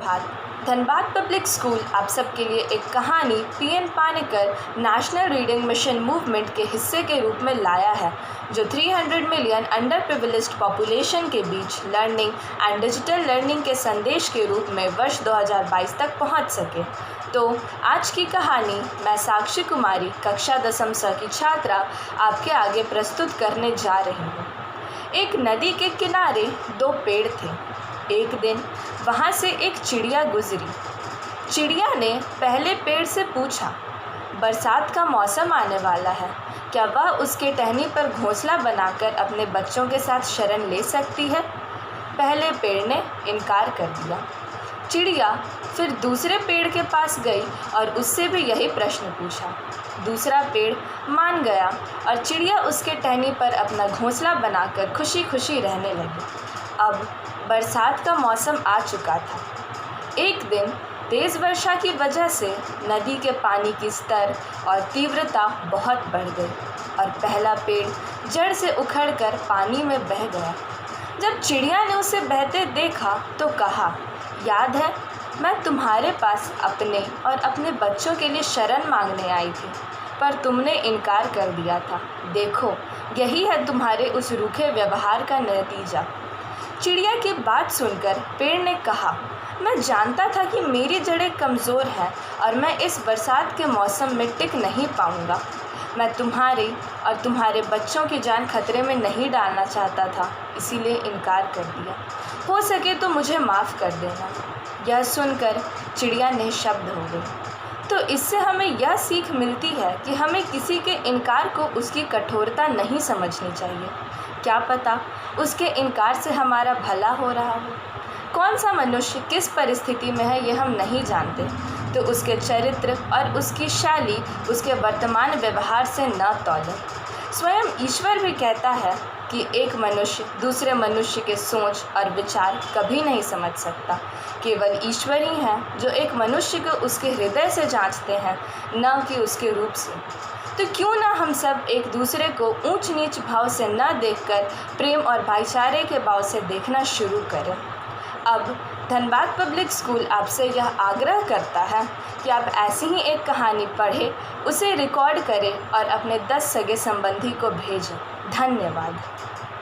सुप्रभात। Dhanbad public school आप सबके लिए एक कहानी PN Panicker national reading mission movement के हिस्से के रूप में लाया है, जो 300 मिलियन अंडर प्रिविलेज्ड पॉपुलेशन के बीच लर्निंग एंड डिजिटल लर्निंग के संदेश के रूप में वर्ष 2022 तक पहुंच सके। तो आज की कहानी मैं साक्षी कुमारी कक्षा 10वीं स की छात्रा आपके आगे प्रस्तुत करने जा रही हूँ। एक नदी के किनारे दो पेड़ थे। एक दिन वहाँ से एक चिड़िया गुजरी। चिड़िया ने पहले पेड़ से पूछा, बरसात का मौसम आने वाला है, क्या वह उसके टहनी पर घोंसला बनाकर अपने बच्चों के साथ शरण ले सकती है? पहले पेड़ ने इनकार कर दिया। चिड़िया फिर दूसरे पेड़ के पास गई और उससे भी यही प्रश्न पूछा। दूसरा पेड़ मान गया और चिड़िया उसके टहनी पर अपना घोंसला बनाकर खुशी खुशी रहने लगी। अब बरसात का मौसम आ चुका था। एक दिन तेज़ वर्षा की वजह से नदी के पानी की स्तर और तीव्रता बहुत बढ़ गई और पहला पेड़ जड़ से उखड़कर पानी में बह गया। जब चिड़िया ने उसे बहते देखा तो कहा, याद है, मैं तुम्हारे पास अपने और अपने बच्चों के लिए शरण मांगने आई थी, पर तुमने इनकार कर दिया था। देखो, यही है तुम्हारे उस रूखे व्यवहार का नतीजा। चिड़िया की बात सुनकर पेड़ ने कहा, मैं जानता था कि मेरी जड़ें कमज़ोर हैं और मैं इस बरसात के मौसम में टिक नहीं पाऊंगा। मैं तुम्हारी और तुम्हारे बच्चों की जान खतरे में नहीं डालना चाहता था, इसीलिए इनकार कर दिया। हो सके तो मुझे माफ़ कर देना। यह सुनकर चिड़िया निशब्द हो गई। तो इससे हमें यह सीख मिलती है कि हमें किसी के इनकार को उसकी कठोरता नहीं समझनी चाहिए। क्या पता उसके इनकार से हमारा भला हो रहा हो। कौन सा मनुष्य किस परिस्थिति में है, ये हम नहीं जानते, तो उसके चरित्र और उसकी शैली उसके वर्तमान व्यवहार से न तौलें। स्वयं ईश्वर भी कहता है कि एक मनुष्य दूसरे मनुष्य के सोच और विचार कभी नहीं समझ सकता। केवल ईश्वर ही हैं जो एक मनुष्य को उसके हृदय से जांचते हैं, न कि उसके रूप से। तो क्यों ना हम सब एक दूसरे को ऊंच नीच भाव से न देखकर प्रेम और भाईचारे के भाव से देखना शुरू करें। अब धनबाद पब्लिक स्कूल आपसे यह आग्रह करता है कि आप ऐसी ही एक कहानी पढ़ें, उसे रिकॉर्ड करें और अपने 10 सगे संबंधी को भेजें। धन्यवाद।